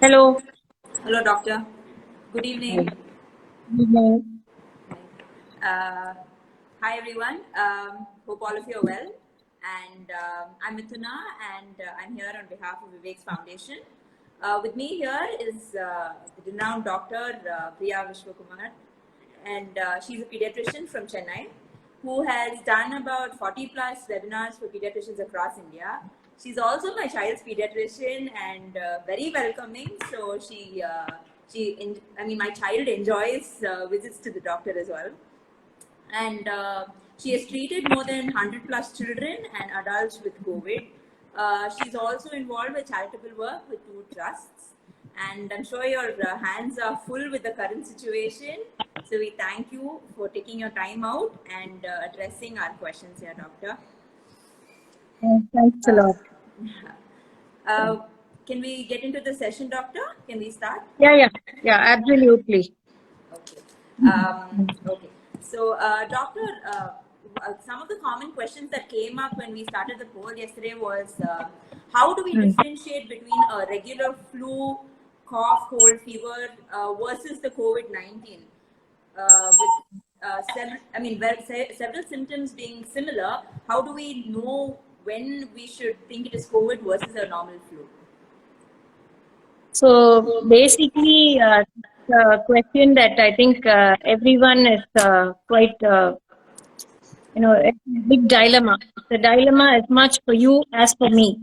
Hello. Hello, doctor. Good evening. Good evening. Uh, Hi, everyone. Hope all of you are well. And I'm Mithuna, and I'm here on behalf of Vivek's Foundation. With me here is the renowned doctor Priya Vishwakumar, and she's a pediatrician from Chennai who has done about 40 plus webinars for pediatricians across India. She's also my child's pediatrician and very welcoming. So my child enjoys visits to the doctor as well. And she has treated more than 100 plus children and adults with COVID. She's also involved with charitable work with two trusts. And I'm sure your hands are full with the current situation. So we thank you for taking your time out and addressing our questions here, doctor. Thanks a lot. Can we get into the session, doctor? Can we start? Yeah, absolutely. Okay. So, doctor, some of the common questions that came up when we started the poll yesterday was how do we differentiate between a regular flu, cough, cold, fever versus the COVID-19? Several symptoms being similar, how do we know when we should think it is COVID versus a normal flu? So basically, the question that I think everyone is quite, a big dilemma. The dilemma is much for you as for me.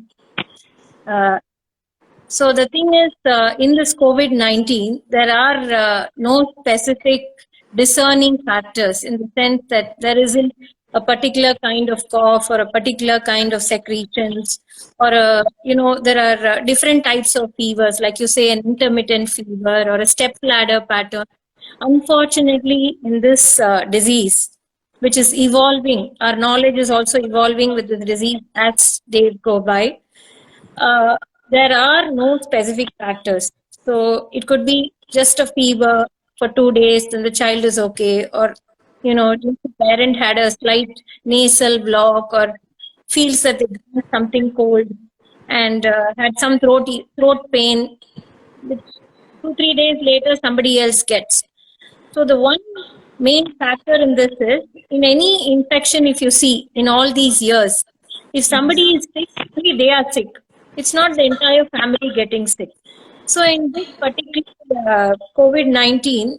So the thing is, in this COVID-19, there are no specific discerning factors in the sense that there isn't a particular kind of cough or a particular kind of secretions, or there are different types of fevers, like you say, an intermittent fever or a step ladder pattern. Unfortunately, in this disease, which is evolving, our knowledge is also evolving with the disease as days go by. There are no specific factors. So it could be just a fever for 2 days and the child is okay, or just the parent had a slight nasal block or feels that they drank something cold and had some throat pain, which 2-3 days later somebody else gets. So the one main factor in this is, in any infection, if you see in all these years, if somebody is sick, only they are sick. It's not the entire family getting sick. So in this particular COVID-19,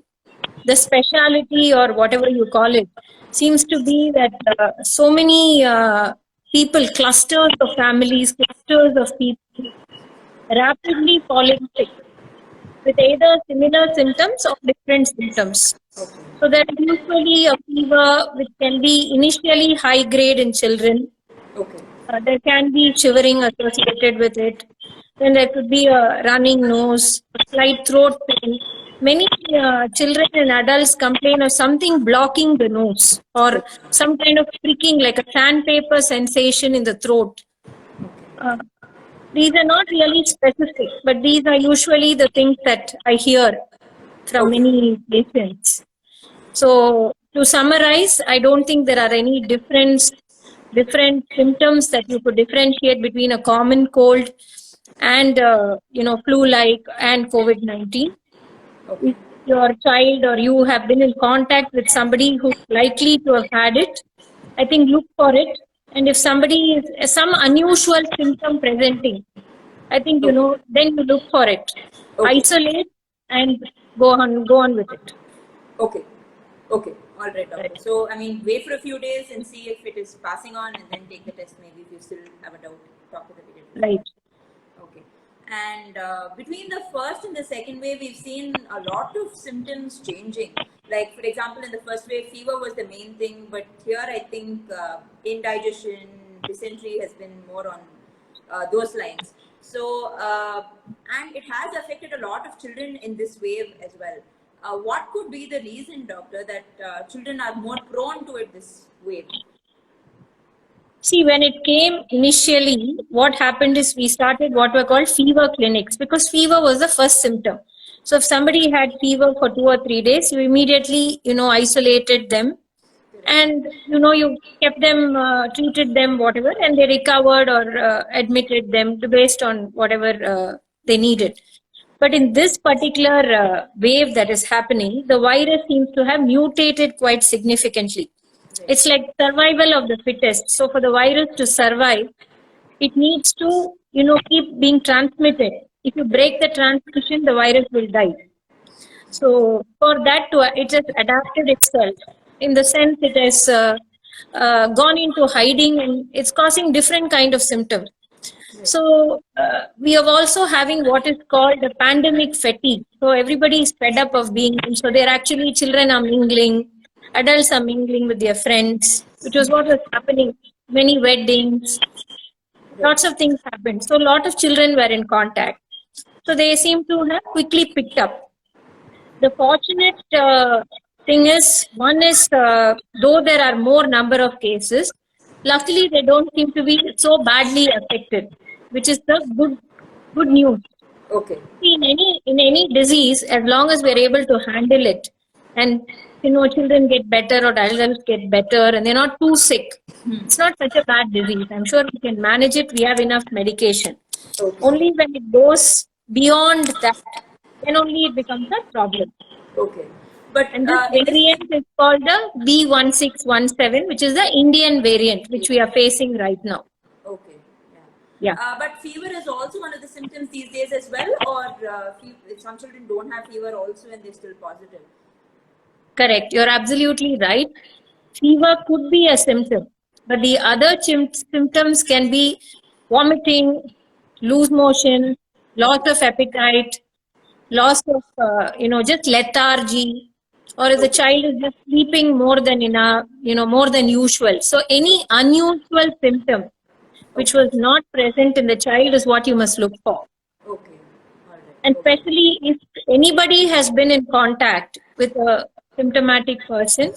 the speciality or whatever you call it seems to be that so many people, clusters of families, clusters of people rapidly falling sick with either similar symptoms or different symptoms. So there is usually a fever which can be initially high grade in children. There can be shivering associated with it. Then there could be a running nose, slight throat pain. Many children and adults complain of something blocking the nose or some kind of pricking, like a sandpaper sensation in the throat. These are not really specific, but these are usually the things that I hear from many patients. So to summarize, I don't think there are any different symptoms that you could differentiate between a common cold and flu-like and COVID-19. If your child or you have been in contact with somebody who's likely to have had it, I think look for it. And if somebody is some unusual symptom presenting, I think then you look for it. Isolate and go on with it. Okay. All right, doctor. Right. So, wait for a few days and see if it is passing on, and then take the test. Maybe if you still have a doubt, talk to the pediatrician. Right. Okay. And between the first and the second wave, we've seen a lot of symptoms changing. Like, for example, in the first wave, fever was the main thing, but here I think indigestion, dysentery has been more on those lines. So, and it has affected a lot of children in this wave as well. What could be the reason, doctor, that children are more prone to it this wave? See, when it came initially, what happened is we started what were called fever clinics, because fever was the first symptom. So if somebody had fever for 2 or 3 days, you immediately, isolated them, and you kept them, treated them, whatever, and they recovered or admitted them based on whatever they needed. But in this particular wave that is happening, the virus seems to have mutated quite significantly. It's like survival of the fittest. So for the virus to survive, it needs to, keep being transmitted. If you break the transmission, the virus will die. So for that to, it has adapted itself in the sense it has gone into hiding and it's causing different kind of symptoms. So we are also having what is called a pandemic fatigue. So everybody is fed up of being, so they're actually, children are mingling, adults are mingling with their friends, which was what was happening. Many weddings, lots of things happened. So a lot of children were in contact. So they seem to have quickly picked up. The fortunate thing is, one is, though there are more number of cases, luckily they don't seem to be so badly affected, which is the good news. Okay. See, in any disease, as long as we're able to handle it, and children get better or adults get better, and they're not too sick, it's not such a bad disease. I'm sure we can manage it. We have enough medication. Okay. Only when it goes beyond that, then only it becomes a problem. Okay. But And this variant is called the B1617, which is the Indian variant, which we are facing right now. Okay. Yeah. But fever is also one of the symptoms these days as well, or some children don't have fever also and they're still positive. Correct. You're absolutely right. Fever could be a symptom, but the other symptoms can be vomiting, loose motion, loss of appetite, loss of, just lethargy, or if the child is just sleeping more than more than usual. So any unusual symptom which was not present in the child is what you must look for. Okay. All right. And especially if anybody has been in contact with a symptomatic person,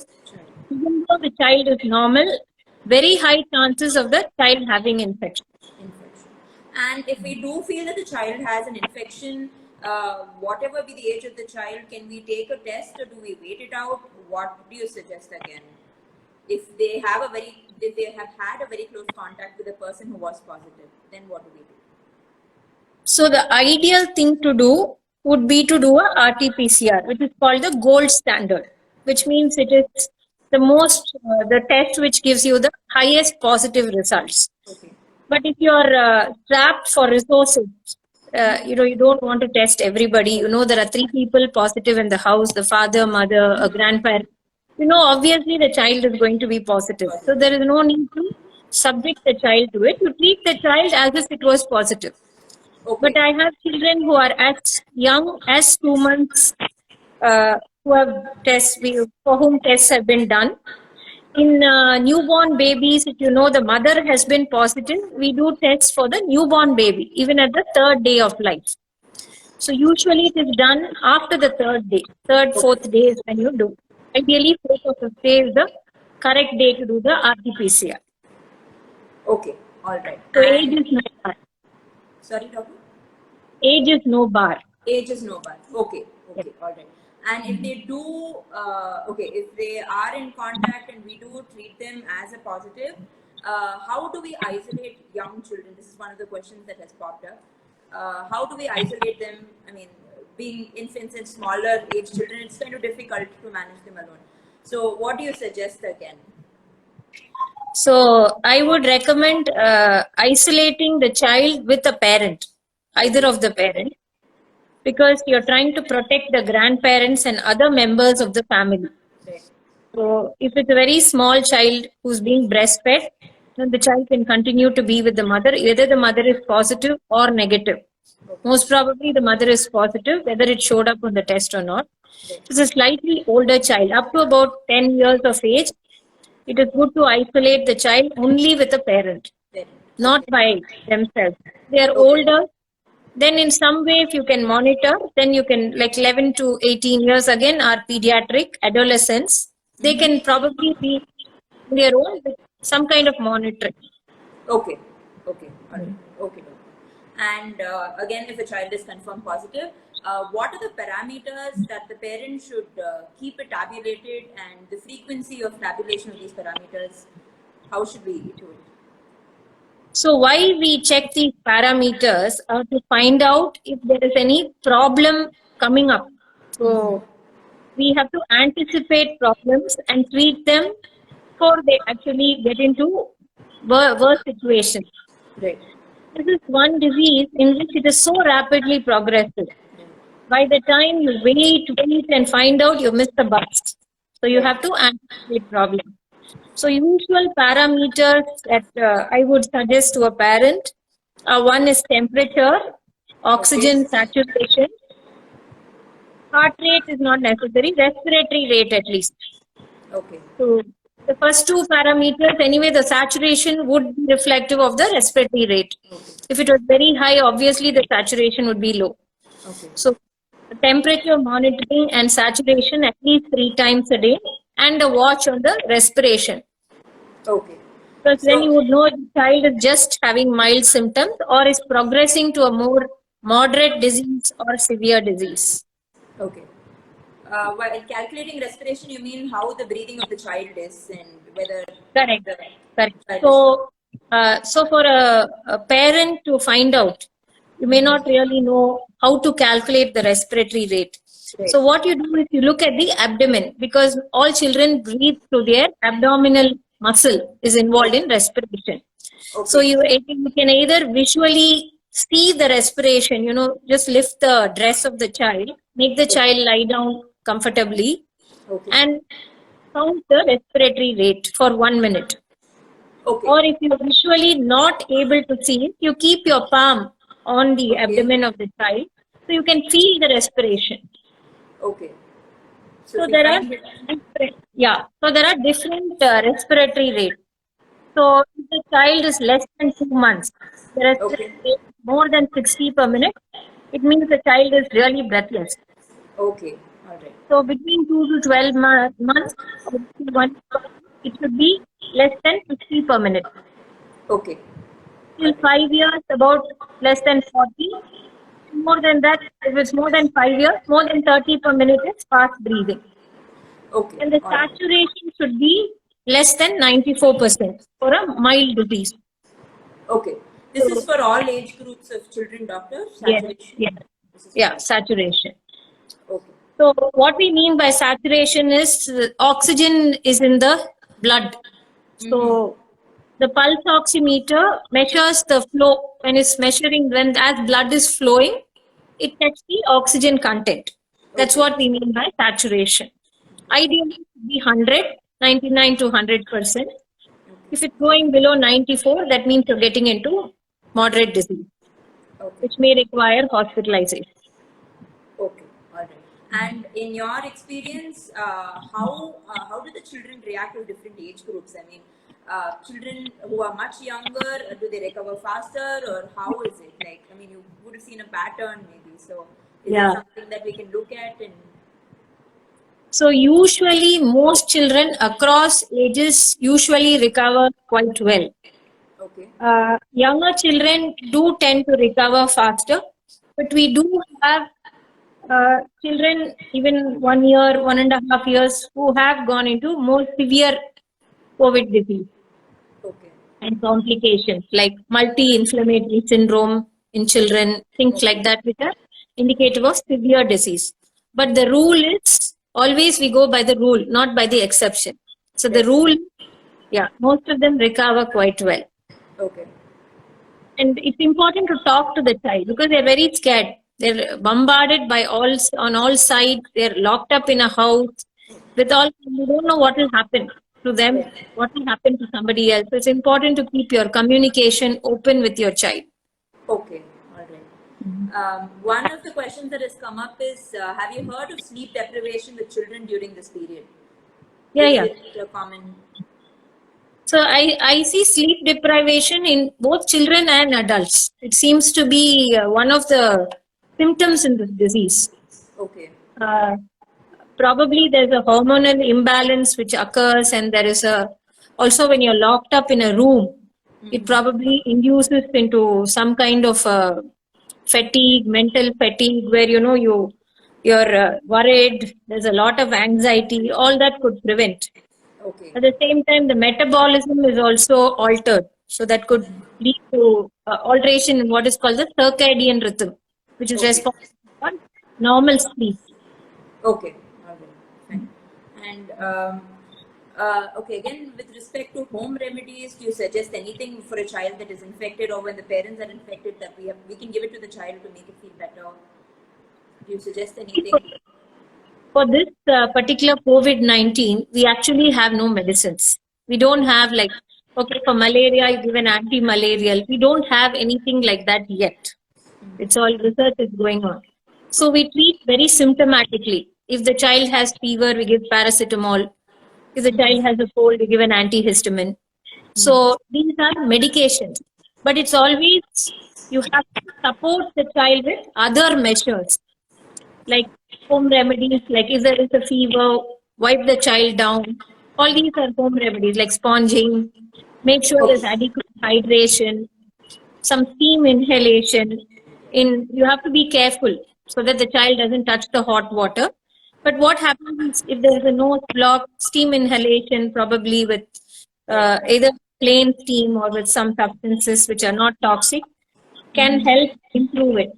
even though the child is normal, very high chances of the child having infection. And if we do feel that the child has an infection, whatever be the age of the child, can we take a test or do we wait it out? What do you suggest again? If they have had a very close contact with a person who was positive, then what do we do? So the ideal thing to do would be to do a RT-PCR, which is called the gold standard, which means it is the test which gives you the highest positive results. Okay. But if you're strapped for resources, you don't want to test everybody. There are 3 people positive in the house, the father, mother, a grandparent. Obviously the child is going to be positive. So there is no need to subject the child to it. You treat the child as if it was positive. Okay. But I have children who are as young as 2 months who have for whom tests have been done. In newborn babies, if the mother has been positive, we do tests for the newborn baby, even at the 3rd day of life. So usually it is done after the 3rd day. 3rd, 4th day is when you do. Ideally, 4th or 5th day is the correct day to do the RT-PCR. Okay, all right. So age is no bar. Sorry, doctor? Age is no bar. Age is no bar. Okay, all right. And if they do, if they are in contact and we do treat them as a positive, how do we isolate young children? This is one of the questions that has popped up. How do we isolate them? I mean, being infants and smaller age children, it's kind of difficult to manage them alone. So what do you suggest again? So I would recommend isolating the child with a parent, either of the parents, because you're trying to protect the grandparents and other members of the family. Right. So if it's a very small child who's being breastfed, then the child can continue to be with the mother, either the mother is positive or negative. Most probably the mother is positive, whether it showed up on the test or not. It's a slightly older child, up to about 10 years of age. It is good to isolate the child only with a parent, not by themselves. They are older. Then in some way, if you can monitor, then you can, like 11 to 18 years again are pediatric adolescents. They can probably be on their own with some kind of monitoring. Okay. All right. Okay. And again, if a child is confirmed positive, what are the parameters that the parent should keep it tabulated, and the frequency of tabulation of these parameters? How should we do it? So why we check these parameters are to find out if there is any problem coming up. So we have to anticipate problems and treat them before they actually get into worse situations. Right. This is one disease in which it is so rapidly progressive. By the time you wait and find out, you miss the bus. So you have to anticipate problems. So usual parameters that I would suggest to a parent, one is temperature, oxygen saturation, heart rate is not necessary, respiratory rate at least. Okay. So the first two parameters, anyway, the saturation would be reflective of the respiratory rate. If it was very high, obviously the saturation would be low. Okay. So the temperature monitoring and saturation at least 3 times a day, and a watch on the respiration. Okay. Because then you would know the child is just having mild symptoms or is progressing to a more moderate disease or severe disease. Okay. While calculating respiration, you mean how the breathing of the child is and whether. Correct. Correct. So for a parent to find out, you may not really know how to calculate the respiratory rate. Right. So what you do is you look at the abdomen, because all children breathe through their abdominal muscle is involved in respiration. Okay. So you can either visually see the respiration, just lift the dress of the child, make the child lie down comfortably, Okay. and count the respiratory rate for 1 minute. Okay. Or if you're visually not able to see it, you keep your palm on the abdomen of the child, so you can feel the respiration. Okay. So there are different respiratory rates. So if the child is less than 2 months, the respiratory rate is more than 60 per minute, it means the child is really breathless. Okay. All right. So between 2 to 12 months, it should be less than 50 per minute. Okay. Till 5 years, about less than 40. More than that, if it's more than 5 years, more than 30 per minute is fast breathing. Okay. And the saturation should be less than 94% for a mild disease. Okay. This is for all age groups of children, doctor? Saturation? Yeah, saturation. Okay. So what we mean by saturation is oxygen is in the blood. So the pulse oximeter measures the flow. When it's measuring, as blood is flowing, it checks the oxygen content. That's what we mean by saturation. Ideally, it should be 100, 99 to 100%. If it's going below 94, that means you're getting into moderate disease, which may require hospitalization. Okay, all right. And in your experience, how do the children react to different age groups? I mean, children who are much younger, do they recover faster, or how is it? Like, I mean, you would have seen a pattern maybe. So, is it something that we can look at? And so usually, most children across ages usually recover quite well. okay, Younger children do tend to recover faster, but we do have children even 1 year, 1.5 years, who have gone into more severe COVID disease and complications like multi-inflammatory syndrome in children, things like that, which are indicative of severe disease. But the rule is always we go by the rule, not by the exception. So the rule, most of them recover quite well. Okay. And it's important to talk to the child because they're very scared. They're bombarded by on all sides. They're locked up in a house with all. You don't know what will happen to them, what will happen to somebody else. So it's important to keep your communication open with your child. Okay, all right. One of the questions that has come up is, have you heard of sleep deprivation with children during this period? Is it a common? So I see sleep deprivation in both children and adults. It seems to be one of the symptoms in this disease. Okay. Probably there's a hormonal imbalance which occurs, and there is also when you're locked up in a room, it probably induces into some kind of fatigue, mental fatigue, where you're worried. There's a lot of anxiety. All that could prevent. Okay. At the same time, the metabolism is also altered. So that could lead to alteration in what is called the circadian rhythm, which is Okay. responsible for normal sleep. Okay, all right, fine. And okay, again, with respect to home remedies, do you suggest anything for a child that is infected, or when the parents are infected, that we can give it to the child to make it feel better? Do you suggest anything? For this particular COVID-19, we actually have no medicines. We don't have like, okay, for malaria, you give an anti-malarial. We don't have anything like that yet. It's all research is going on. So we treat very symptomatically. If the child has fever, we give paracetamol. If the child has a cold, we give an antihistamine. So these are medications. But it's always, you have to support the child with other measures, like home remedies, like if there is a fever, wipe the child down. All these are home remedies, like sponging, make sure there's adequate hydration, some steam inhalation. You have to be careful so that the child doesn't touch the hot water. But what happens if there is a nose block, steam inhalation, probably with either plain steam or with some substances which are not toxic, can help improve it.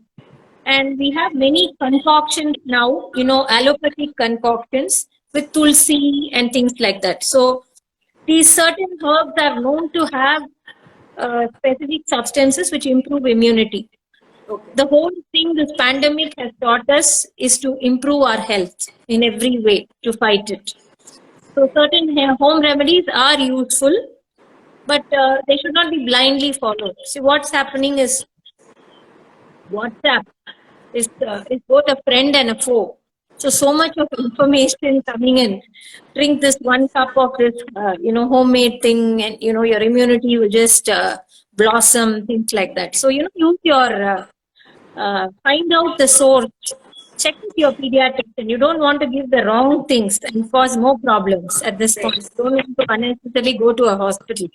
And we have many concoctions now, allopathic concoctions with tulsi and things like that. So these certain herbs are known to have specific substances which improve immunity. Okay. The whole thing this pandemic has taught us is to improve our health in every way to fight it. So certain home remedies are useful, but they should not be blindly followed. See, what's happening is WhatsApp is both a friend and a foe. So much of information coming in. Drink this 1 cup of this, homemade thing, and your immunity will just blossom, things like that. So use your find out the source. Check with your pediatrician. You don't want to give the wrong things and cause more problems at this point. You don't want to unnecessarily go to a hospital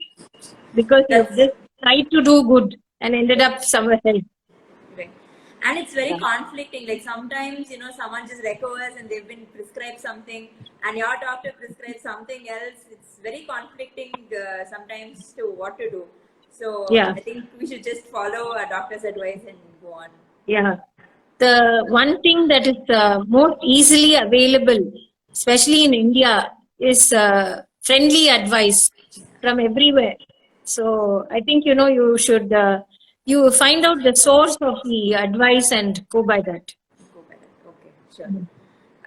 because you've just tried to do good and ended up somewhere else. Right. And it's very conflicting. Like sometimes, someone just recovers and they've been prescribed something, and your doctor prescribes something else. It's very conflicting sometimes to what to do. So I think we should just follow our doctor's advice and go on. Yeah. The one thing that is most easily available, especially in India, is friendly advice from everywhere. So I think, you should you find out the source of the advice and go by that. Okay, sure.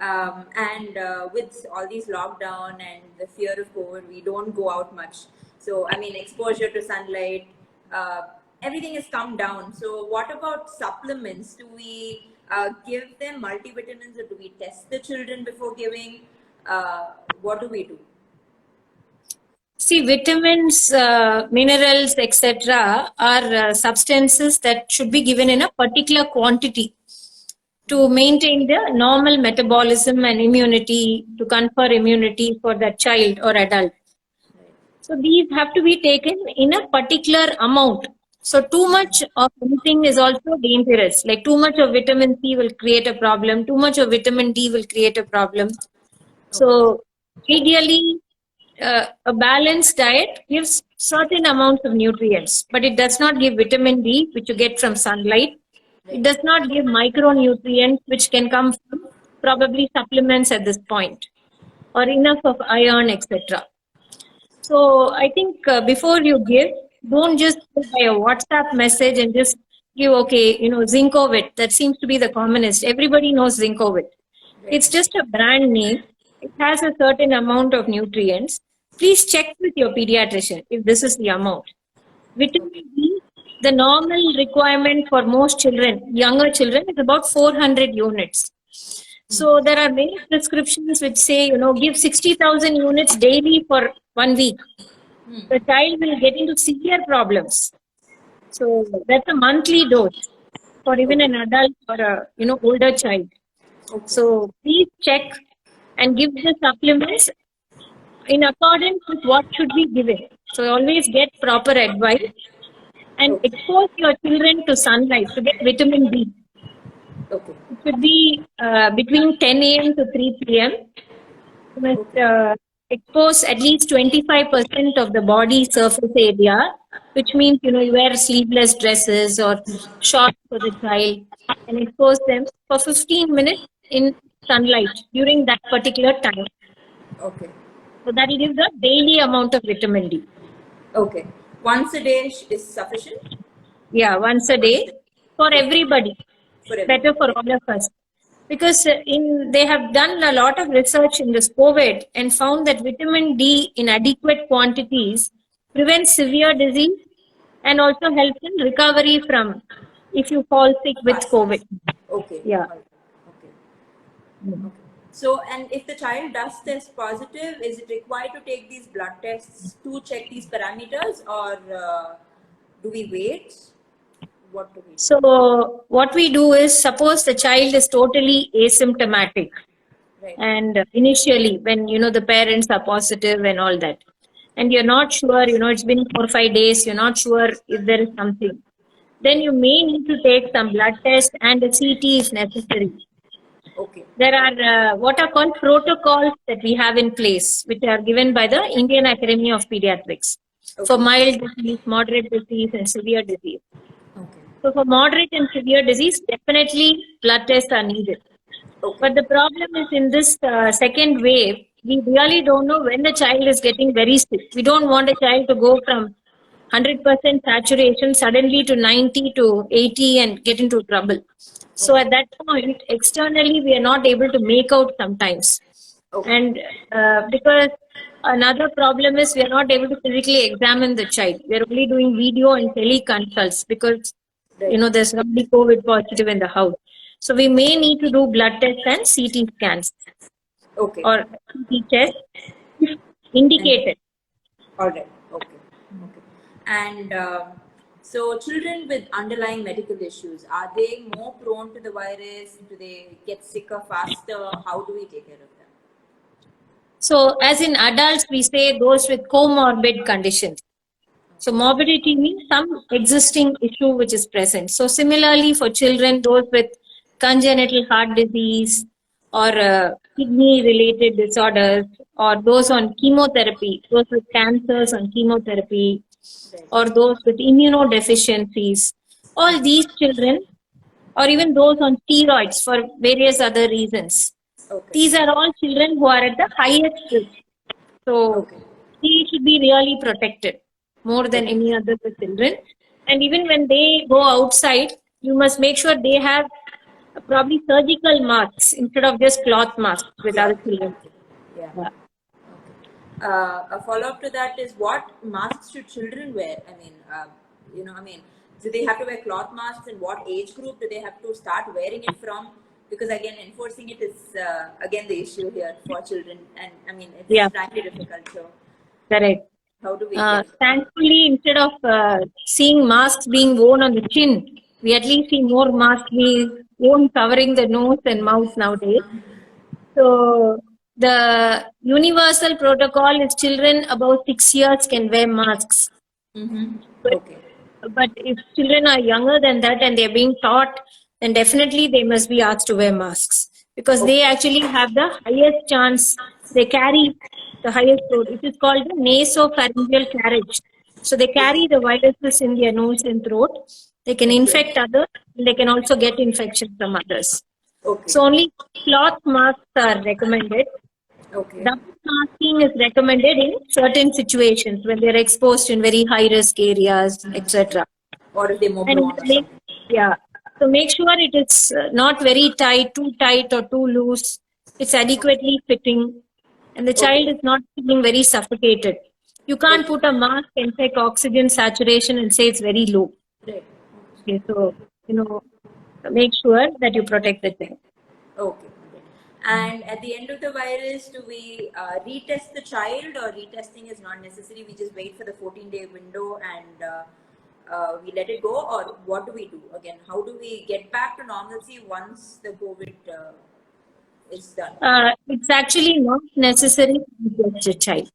And with all these lockdown and the fear of COVID, we don't go out much. So, exposure to sunlight, everything has come down. So, what about supplements? Do we give them multivitamins, or do we test the children before giving? What do we do? See, vitamins, minerals, etc. are substances that should be given in a particular quantity to maintain the normal metabolism and immunity, to confer immunity for that child or adult. So these have to be taken in a particular amount. So too much of anything is also dangerous. Like too much of vitamin C will create a problem. Too much of vitamin D will create a problem. So ideally, a balanced diet gives certain amounts of nutrients, but it does not give vitamin D, which you get from sunlight. It does not give micronutrients, which can come from probably supplements at this point, or enough of iron, etc. So I think before you give, don't just go by a WhatsApp message and just give, okay, Zincovit. That seems to be the commonest. Everybody knows Zincovit. It's just a brand name. It has a certain amount of nutrients. Please check with your pediatrician if this is the amount. Vitamin D, the normal requirement for most children, younger children, is about 400 units. So there are many prescriptions which say, give 60,000 units daily for 1 week. The child will get into severe problems. So that's a monthly dose for even an adult or a older child. So please check and give the supplements in accordance with what should be given. So always get proper advice and expose your children to sunlight to get vitamin D. It should be between 10 a.m. to 3 p.m. You must expose at least 25% of the body surface area which means, you wear sleeveless dresses or shorts for the child and expose them for 15 minutes in sunlight during that particular time. Okay. So that will give the daily amount of vitamin D. Okay. Once a day is sufficient Yeah, once a day for everybody. for everyone. Better for all of us. Because they have done a lot of research in this COVID and found that vitamin D in adequate quantities prevents severe disease and also helps in recovery from if you fall sick with COVID. Okay. Yeah. Okay. Okay. So, and if the child does test positive, is it required to take these blood tests to check these parameters, or do we wait? What do we do? So what we do is, suppose the child is totally asymptomatic, Right. and initially when the parents are positive and all that, and you're not sure, it's been 4 or 5 days, you're not sure if there is something, then you may need to take some blood test and a CT if necessary. Okay. There are what are called protocols that we have in place, which are given by the Indian Academy of Pediatrics for mild disease, moderate disease, and severe disease. Okay. So for moderate and severe disease, definitely blood tests are needed. Okay. But the problem is, in this second wave, we really don't know when the child is getting very sick. We don't want a child to go from 100% saturation suddenly to 90 to 80 and get into trouble. So at that point, externally, we are not able to make out sometimes. Okay. And because another problem is, we are not able to physically examine the child. We are only doing video and teleconsults because, there's somebody COVID positive in the house. So we may need to do blood tests and CT scans Okay. or CT tests if indicated. All right. Okay. Okay. And so, children with underlying medical issues, are they more prone to the virus? Do they get sicker faster? How do we take care of them? So as in adults, we say those with comorbid conditions. So morbidity means some existing issue which is present. So similarly for children, those with congenital heart disease or kidney related disorders, or those on chemotherapy, those with cancers on chemotherapy, or those with immunodeficiencies, all these children, or even those on steroids for various other reasons. Okay. These are all children who are at the highest risk. So they should be really protected more than any other children. And even when they go outside, you must make sure they have probably surgical masks instead of just cloth masks with other children. Yeah. Okay. A follow-up to that is, what masks should children wear? I mean, do they have to wear cloth masks, and what age group do they have to start wearing it from? Because again, enforcing it is again the issue here for children, and I mean, it's frankly difficult. So, correct. How do we? Thankfully, instead of seeing masks being worn on the chin, we at least see more masks being worn covering the nose and mouth nowadays. So the universal protocol is children above 6 years can wear masks. Mm-hmm. But if children are younger than that and they're being taught, then definitely they must be asked to wear masks, because they actually have the highest chance. They carry the highest load. It is called the nasopharyngeal carriage. So they carry the viruses in their nose and throat. They can infect others. They can also get infection from others. So only cloth masks are recommended. Double masking is recommended in certain situations when they're exposed in very high risk areas, etc. Or if they move on. So make sure it is not very tight, too tight or too loose. It's adequately fitting, and the child is not feeling very suffocated. You can't put a mask and check oxygen saturation and say it's very low. Okay, so make sure that you protect the child. Okay. And at the end of the virus, do we retest the child, or retesting is not necessary? We just wait for the 14-day window and we let it go, or what do we do? Again, how do we get back to normalcy once the COVID is done? It's actually not necessary to test the child.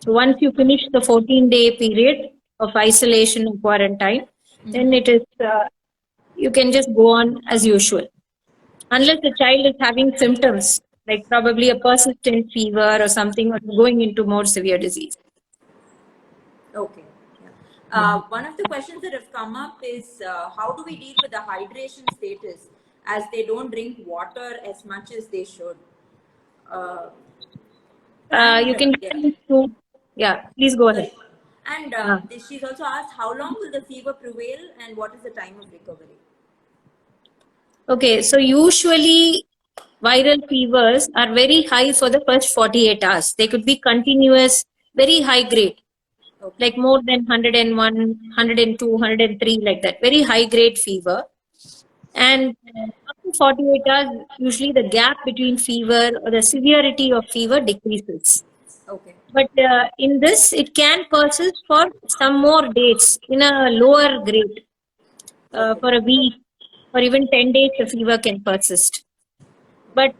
So once you finish the 14-day period of isolation and quarantine, then it is you can just go on as usual. Unless the child is having symptoms, like probably a persistent fever or something, or going into more severe disease. Okay. One of the questions that have come up is how do we deal with the hydration status as they don't drink water as much as they should? Uh, You and can yeah, yeah, please go ahead. sorry. And she's also asked how long will the fever prevail and what is the time of recovery? Okay, so usually viral fevers are very high for the first 48 hours. They could be continuous, very high grade, Okay. like more than 101, 102, 103, like that. Very high grade fever. And after 48 hours, usually the gap between fever or the severity of fever decreases. Okay. But in this, it can persist for some more days in a lower grade, Okay. for a week or even 10 days, the fever can persist. But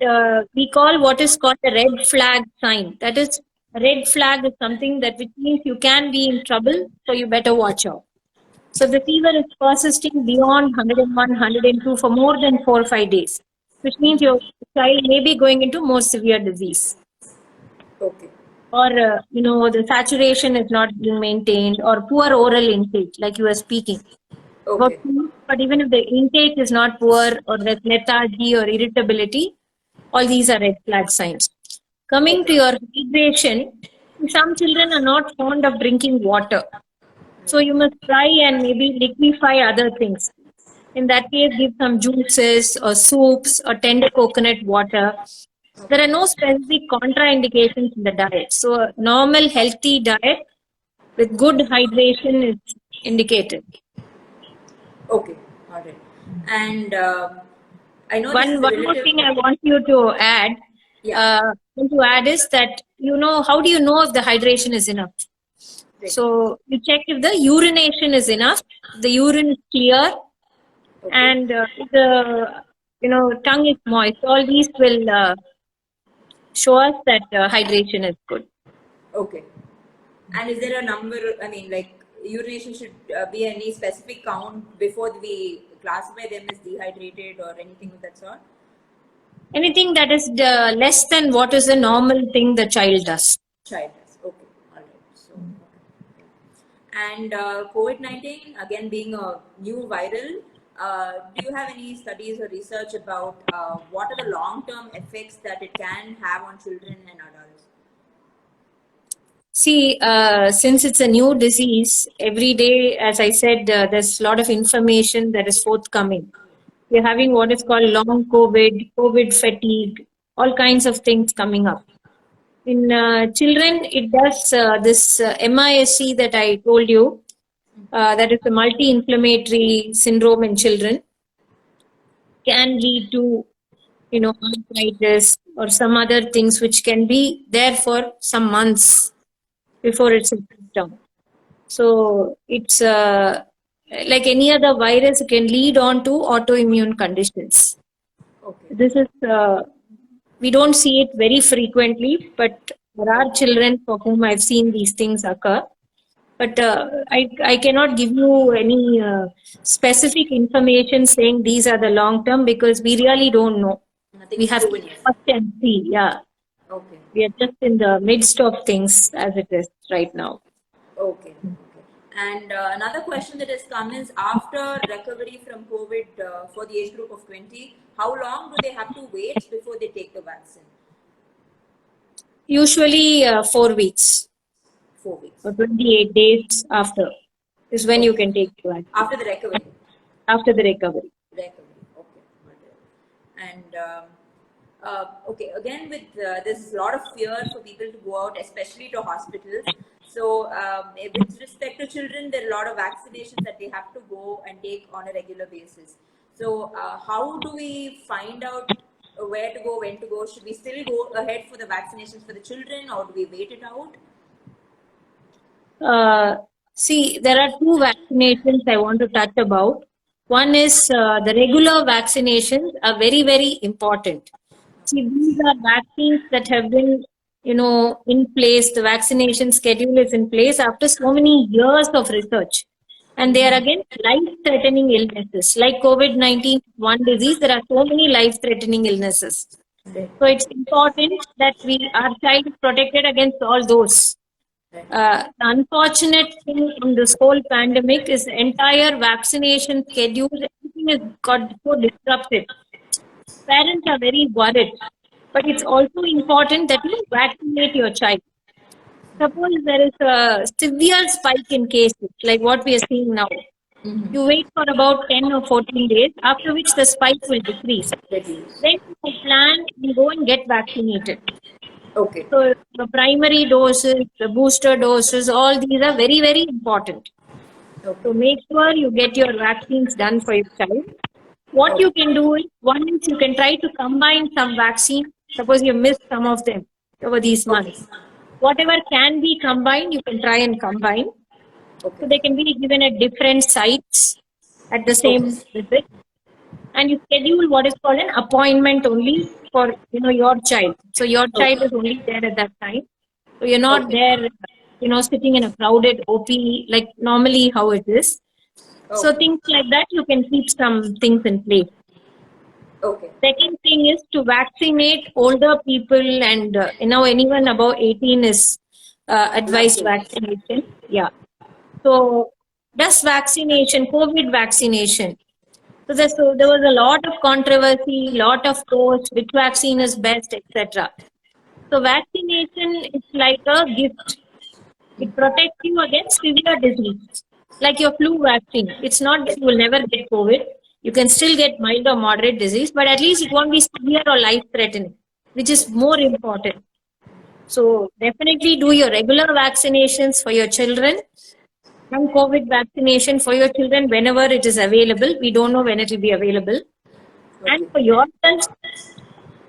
we call what is called a red flag sign. That is, a red flag is something that which means you can be in trouble, so you better watch out. So the fever is persisting beyond 101, 102 for more than 4 or 5 days, which means your child may be going into more severe disease. Okay. Or, the saturation is not being maintained, or poor oral intake, like you were speaking. Okay. But even if the intake is not poor, or there's lethargy or irritability, all these are red flag signs. Coming to your hydration, some children are not fond of drinking water. So you must try and maybe liquefy other things. In that case, give some juices or soups or tender coconut water. There are no specific contraindications in the diet. So a normal healthy diet with good hydration is indicated. Okay. All right. And I know One more thing I want you to add. Is that how do you know if the hydration is enough? Right. So you check if the urination is enough, the urine is clear, and if the tongue is moist. All these will show us that hydration is good. Okay. And is there a number? I mean, like urination should be any specific count before we classify them as dehydrated or anything of that sort? Anything that is less than what is the normal thing the child does. Child does. Okay. All right. So, okay. And COVID-19, again being a new viral, do you have any studies or research about what are the long-term effects that it can have on children and adults? See, since it's a new disease, every day, as I said, there's a lot of information that is forthcoming. We're having what is called long COVID, COVID fatigue, all kinds of things coming up. In children, it does this MISC that I told you, that is the multi-inflammatory syndrome in children, can lead to, arthritis or some other things which can be there for some months before it's down. So it's like any other virus, it can lead on to autoimmune conditions. Okay. This is we don't see it very frequently, but there are children for whom I've seen these things occur. But I cannot give you any specific information saying these are the long term, because we really don't know. Nothing We have to watch and see. Yeah. Okay. We are just in the midst of things as it is right now. Okay. And another question that has come is, after recovery from COVID for the age group of 20, how long do they have to wait before they take the vaccine? Usually 4 weeks. 4 weeks. Or 28 days after is when you can take the vaccine. After the recovery? After the recovery. Recovery, okay. And okay, again with there's a lot of fear for people to go out, especially to hospitals. So with respect to children, there are a lot of vaccinations that they have to go and take on a regular basis. So how do we find out where to go, when to go? Should we still go ahead for the vaccinations for the children, or do we wait it out? See, there are 2 vaccinations I want to touch about. One is the regular vaccinations are very, very important. See, these are vaccines that have been, in place. The vaccination schedule is in place after so many years of research. And they are again life-threatening illnesses. Like COVID-19, one disease, there are so many life-threatening illnesses. So it's important that our child is protected against all those. The unfortunate thing from this whole pandemic is the entire vaccination schedule, everything has got so disrupted. Parents are very worried, but it's also important that you vaccinate your child. Suppose there is a severe spike in cases, like what we are seeing now. You wait for about 10 or 14 days, after which the spike will decrease. Then you plan and go and get vaccinated. Okay. So the primary doses, the booster doses, all these are very, very important. So Okay. make sure you get your vaccines done for your child. What you can do is, one is you can try to combine some vaccines. Suppose you missed some of them over these months. Whatever can be combined, you can try and combine. So Okay. they can be given at different sites at the same visit. And you schedule what is called an appointment only for your child. So your child Okay. is only there at that time. So you're not Okay. there, sitting in a crowded OP like normally how it is. So Okay. things like that, you can keep some things in place. Okay. Second thing is to vaccinate older people, and anyone above 18 is advised vaccination. Yeah. So does vaccination, COVID vaccination. So there was a lot of controversy, lot of pros, which vaccine is best, etc. So vaccination is like a gift. It protects you against severe disease, like your flu vaccine. It's not that you will never get COVID. You can still get mild or moderate disease, but at least it won't be severe or life-threatening, which is more important. So definitely do your regular vaccinations for your children and COVID vaccination for your children whenever it is available. We don't know when it will be available. And Okay. for yourself,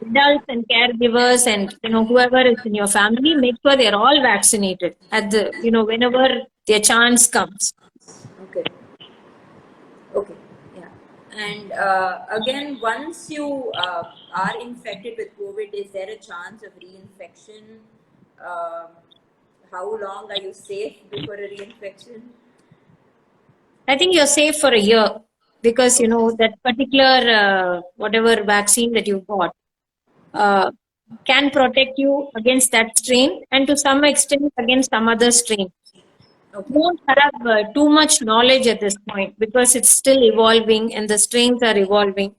adults and caregivers and whoever is in your family, make sure they're all vaccinated at the whenever their chance comes. Okay. Okay. Yeah. And again, once you are infected with COVID, is there a chance of reinfection? Um how long are you safe before a reinfection? I think you're safe for a year, because that particular whatever vaccine that you got uh, can protect you against that strain, and to some extent against some other strain. Okay. Don't have too much knowledge at this point, because it's still evolving and the strains are evolving.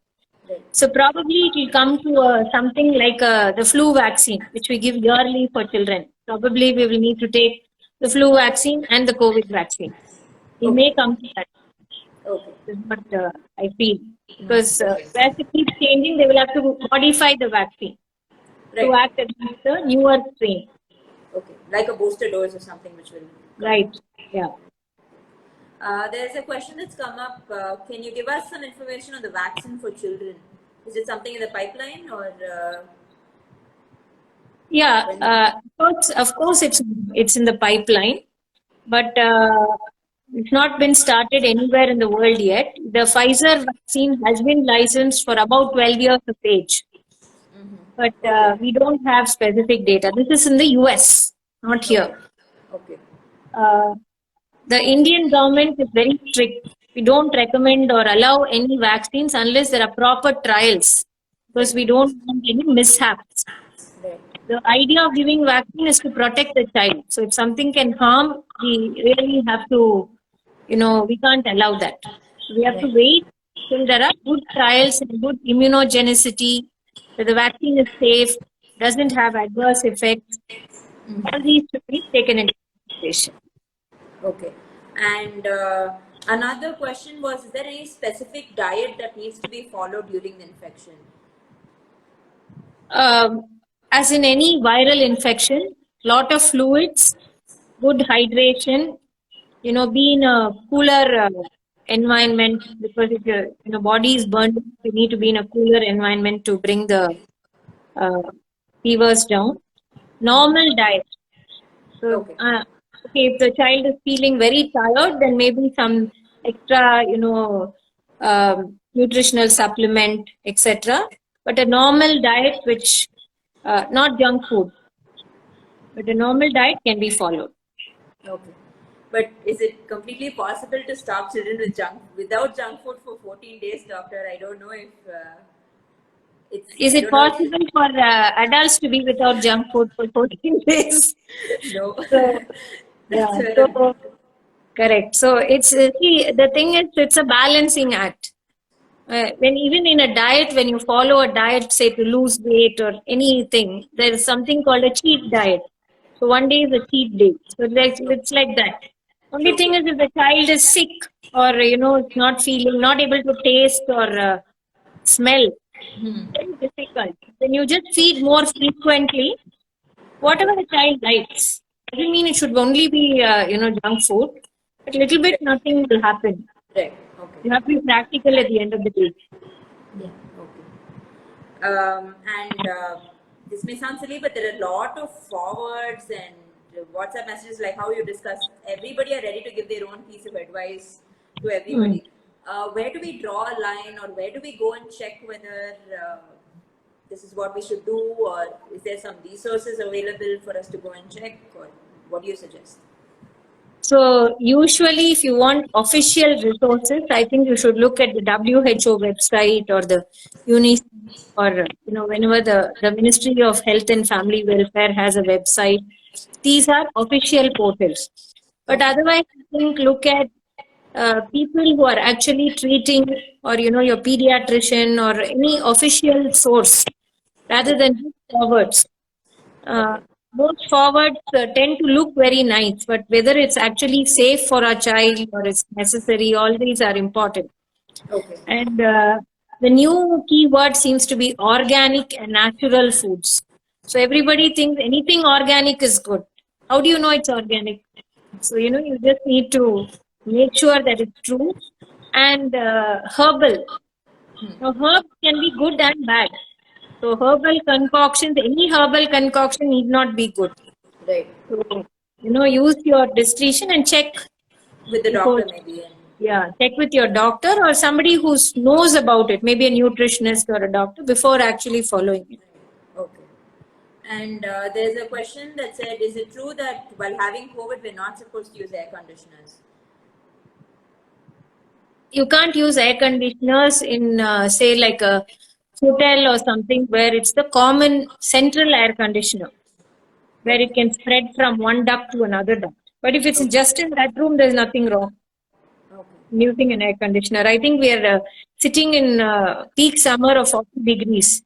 Right. So probably it will come to something like the flu vaccine, which we give yearly for children. Probably we will need to take the flu vaccine and the COVID vaccine. We may Okay. come to that. Okay. Is what I feel. Mm. Because Okay. as it keeps changing, they will have to modify the vaccine to Right. act against the newer strain. Okay. Like a booster dose or something which will come Right. out. Yeah. There's a question that's come up. Can you give us some information on the vaccine for children? Is it something in the pipeline or Yeah. when? Of course, it's in the pipeline, but it's not been started anywhere in the world yet. The Pfizer vaccine has been licensed for about 12 years of age, but Okay. we don't have specific data. This is in the US, not Okay. here. Okay. Uh, the Indian government is very strict. We don't recommend or allow any vaccines unless there are proper trials, because Right. we don't want any mishaps. Right. The idea of giving vaccine is to protect the child. So if something can harm, we really have to, we can't allow that. So we have to Right. wait till there are good trials and good immunogenicity, that the vaccine is safe, doesn't have adverse effects. All these should be taken into consideration. Okay. And another question was: is there any specific diet that needs to be followed during the infection? Um, as in any viral infection, lot of fluids, good hydration, be in a cooler environment, because if your body is burned, you need to be in a cooler environment to bring the uh, fevers down. Normal diet. So, Okay. okay, if the child is feeling very tired, then maybe some extra, nutritional supplement, etc. But a normal diet, which not junk food, but a normal diet can be followed. Okay. But is it completely possible to stop children with without junk food for 14 days, doctor? I don't know if Is I it don't know. possible for adults to be without junk food for 14 days? No. So, That's yeah, fair so enough. correct. So it's see, the thing is, it's a balancing act. When even in a diet, when you follow a diet, say to lose weight or anything, there is something called a cheat diet. So one day is a cheat day. So it's like that. Only thing Okay. is if the child is sick or it's not feeling, not able to taste or smell, very difficult. When you just feed more frequently, whatever the child likes. Doesn't mean it should only be junk food, but little bit nothing will happen. Right. Okay. You have to be practical at the end of the day. Yeah. Okay. And this may sound silly, but there are a lot of forwards and WhatsApp messages like how you discussed. Everybody are ready to give their own piece of advice to everybody. Where do we draw a line, or where do we go and check whether this is what we should do, or is there some resources available for us to go and check, or what do you suggest? So usually, if you want official resources, I think you should look at the WHO website or the UNICEF, or whenever the Ministry of Health and Family Welfare has a website. These are official portals. But otherwise, I think look at people who are actually treating, or your pediatrician or any official source, rather than just forwards. Most forwards tend to look very nice, but whether it's actually safe for a child or it's necessary, all these are important. Okay. And the new keyword seems to be organic and natural foods. So everybody thinks anything organic is good. How do you know it's organic? So, you just need to make sure that it's true. And herbal. Now, herbs can be good and bad. So herbal concoctions, any herbal concoction need not be good. Right. So, use your discretion and check With the before. doctor, maybe. Check with your doctor or somebody who knows about it, maybe a nutritionist or a doctor, before actually following it. Okay. And there's a question that said, is it true that while having COVID, we're not supposed to use air conditioners? You can't use air conditioners in, say, like a hotel or something where it's the common central air conditioner, where it can spread from one duct to another duct. But if it's just in that room, there's nothing wrong using an air conditioner. I think we are sitting in peak summer of 40 degrees.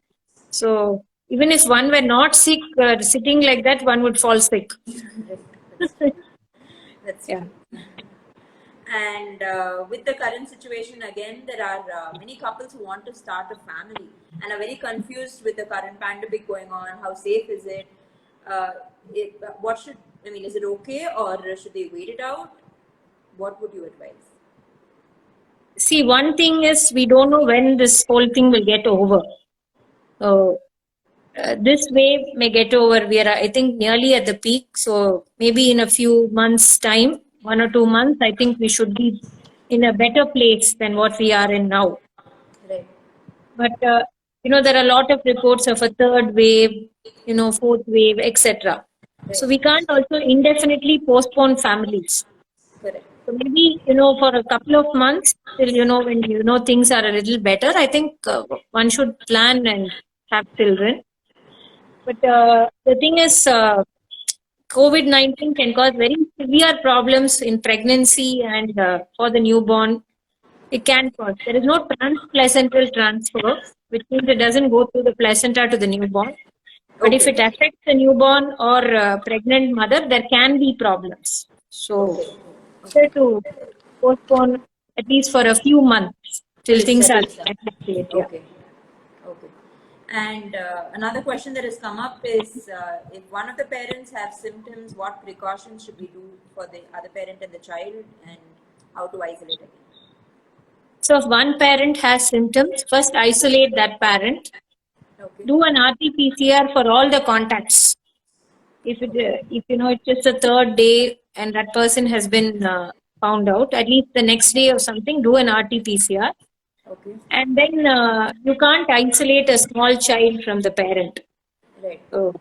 So even if one were not sick, sitting like that, one would fall sick. That's yeah. And with the current situation, again, there are many couples who want to start a family and are very confused with the current pandemic going on. How safe is it? Is it okay, or should they wait it out? What would you advise? See, one thing is we don't know when this whole thing will get over. So this wave may get over. We are, I think, nearly at the peak. So maybe in a few months' time, 1 or 2 months, I think we should be in a better place than what we are in now. Right. But there are a lot of reports of a third wave, fourth wave, etc. Right. So we can't also indefinitely postpone families. Correct. So maybe, for a couple of months till, when, things are a little better, I think one should plan and have children. But the thing is, COVID-19 can cause very severe problems in pregnancy and for the newborn. It can cause. There is no transplacental transfer, which means it doesn't go through the placenta to the newborn. But if it affects the newborn or pregnant mother, there can be problems. So, to postpone at least for a few months till things are accurate. Yeah. Okay. And another question that has come up is, if one of the parents have symptoms, what precautions should we do for the other parent and the child, and how to isolate it? So if one parent has symptoms, first isolate that parent. Do an RT-PCR for all the contacts. If it's just the third day and that person has been found out, at least the next day or something, do an RT-PCR. Okay. And then you can't isolate a small child from the parent. Right. So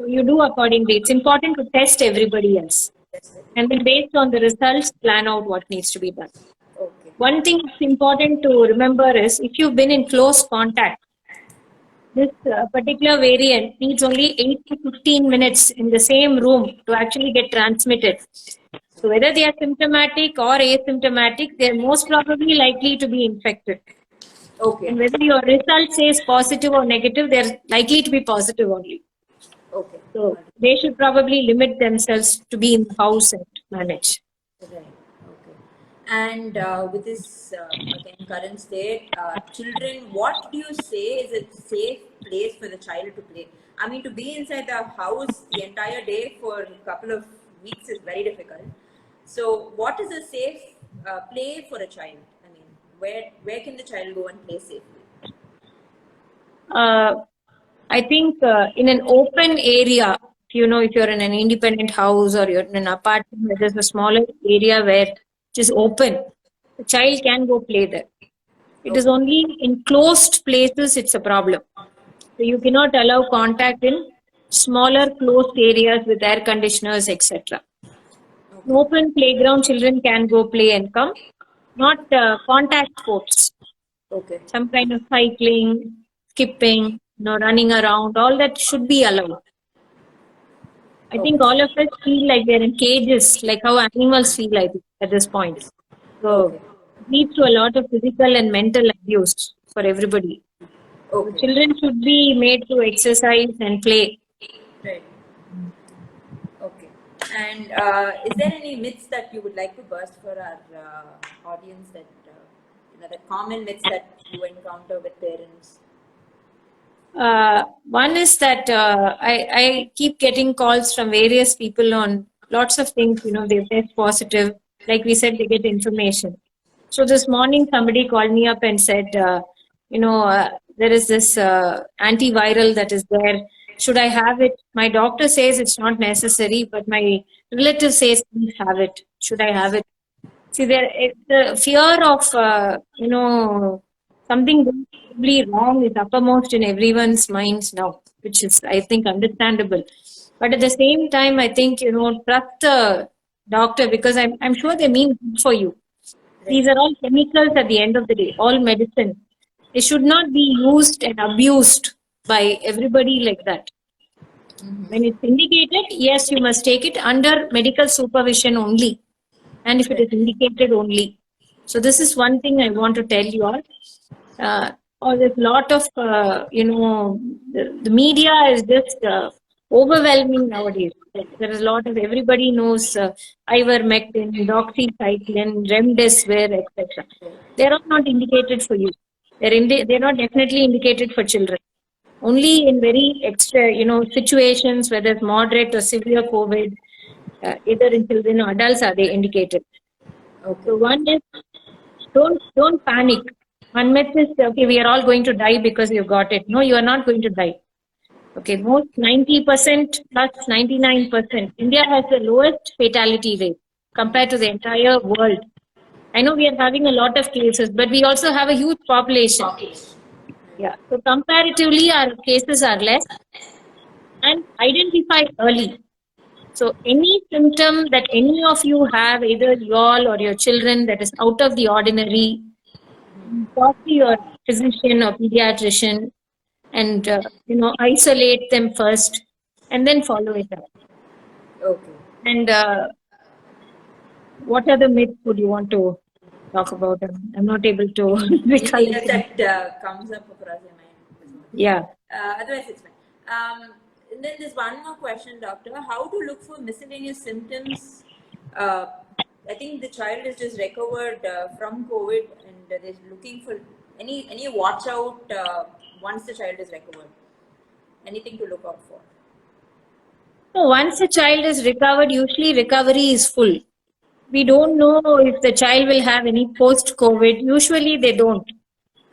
you do accordingly. It's important to test everybody else. And then based on the results, plan out what needs to be done. Okay. One thing that's important to remember is if you've been in close contact this particular variant needs only 8 to 15 minutes in the same room to actually get transmitted. So whether they are symptomatic or asymptomatic, they are most probably likely to be infected. Okay. And whether your result says positive or negative, they're likely to be positive only. Okay. So they should probably limit themselves to be in the house and manage. Right. Okay. And with this again current state, children, what do you say is a safe place for the child to play? I mean, to be inside the house the entire day for a couple of weeks is very difficult. So, what is a safe play for a child? I mean, where can the child go and play safely? I think in an open area, if you're in an independent house or you're in an apartment where there's a smaller area where it is open, the child can go play there. It is only in closed places it's a problem. So you cannot allow contact in smaller closed areas with air conditioners, etc. Open playground, children can go play and come, not contact sports. Okay. Some kind of cycling, skipping, running around, all that should be allowed. I think all of us feel like we're in cages, like how animals feel like at this point. So it leads to a lot of physical and mental abuse for everybody. Okay. Children should be made to exercise and play. Right. Okay. And is there any myths that you would like to burst for our audience that the common myths that you encounter with parents? One is that I keep getting calls from various people on lots of things. They test positive. Like we said, they get information. So this morning, somebody called me up and said, there is this antiviral that is there. Should I have it? My doctor says it's not necessary, but my relative says please have it. Should I have it? See, the fear of something probably wrong is uppermost in everyone's minds now, which is, I think, understandable. But at the same time, I think, trust the doctor because I'm sure they mean good for you. These are all chemicals at the end of the day, all medicine. It should not be used and abused by everybody like that. When it's indicated, yes, you must take it under medical supervision only. And if it is indicated only. So this is one thing I want to tell you all. There's a lot of, the media is just overwhelming nowadays. There is a lot of, everybody knows ivermectin, doxycycline, remdesivir, etc. They're all not indicated for you. They're not definitely indicated for children. Only in very extra, situations where there's moderate or severe COVID, either in children or adults are they indicated. So one is don't panic. One myth is okay, we are all going to die because you got it. No, you are not going to die. Okay, most 90% plus 99%. India has the lowest fatality rate compared to the entire world. I know we are having a lot of cases, but we also have a huge population. Yeah, so comparatively our cases are less and identify early. So any symptom that any of you have, either you all or your children, that is out of the ordinary, talk to your physician or pediatrician and, isolate them first and then follow it up. Okay. And what other myths would you want to talk about? I'm not able to recall. Anything that comes up across your mind. Yeah. Otherwise, it's fine. And then there's one more question, doctor. How to look for miscellaneous symptoms? I think the child is just recovered from COVID and they're looking for any watch out once the child is recovered. Anything to look out for? So once a child is recovered, usually recovery is full. We don't know if the child will have any post-COVID. Usually they don't.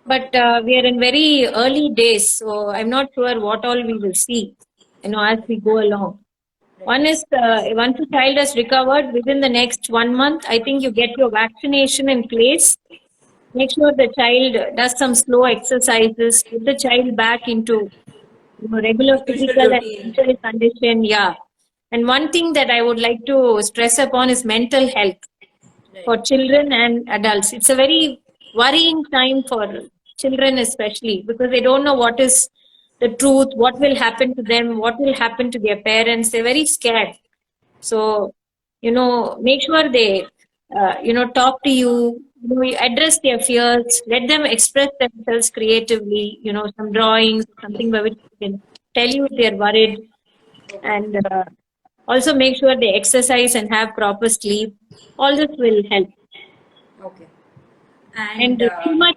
But we are in very early days, so I'm not sure what all we will see, as we go along. One is, once a child has recovered, within the next 1 month, I think you get your vaccination in place. Make sure the child does some slow exercises, put the child back into regular physical and mental condition. Yeah. And one thing that I would like to stress upon is mental health for children and adults. It's a very worrying time for children especially because they don't know what is the truth, what will happen to them, what will happen to their parents. They're very scared. So, make sure they, talk to you, you address their fears, let them express themselves creatively, some drawings, something by which they can tell you if they're worried. And also make sure they exercise and have proper sleep. All this will help. Okay. And too much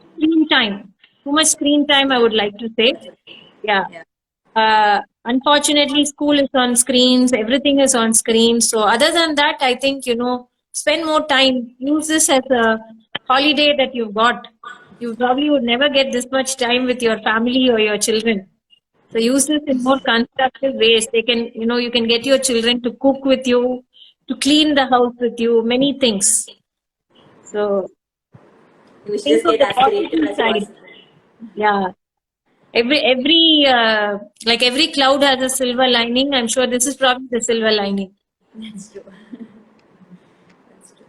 screen time, I would like to say. Yeah. Unfortunately, school is on screens, everything is on screens. So other than that, I think, spend more time. Use this as a holiday that you've got. You probably would never get this much time with your family or your children. So use this in more constructive ways. They can, you can get your children to cook with you, to clean the house with you, many things. So we should think just of get the as creative positive as side. possible. Yeah. Like every cloud has a silver lining. I'm sure this is probably the silver lining. That's true. That's true.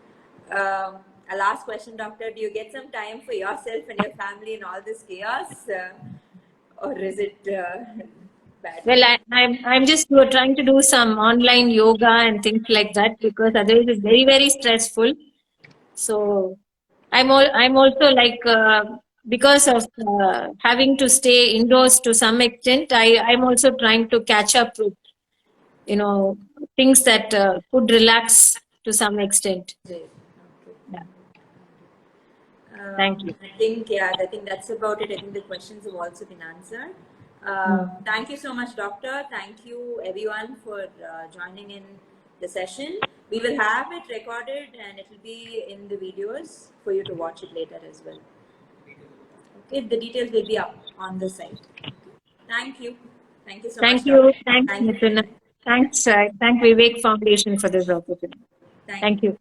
A last question, Doctor. Do you get some time for yourself and your family in all this chaos? Or is it bad? Well, I'm just trying to do some online yoga and things like that, because otherwise it's very, very stressful. So I'm also like, because of having to stay indoors to some extent, I'm also trying to catch up with, things that could relax to some extent. Great. Yeah. Okay. Thank you. I think that's about it. I think the questions have also been answered. Thank you so much, Doctor. Thank you, everyone, for joining in the session. We will have it recorded and it will be in the videos for you to watch it later as well. Okay, the details will be up on the site. Thank you. Thank you so much, You. Doctor. Thanks, Mithuna. Thanks, thank Vivek Foundation for this opportunity. Thank Thank you.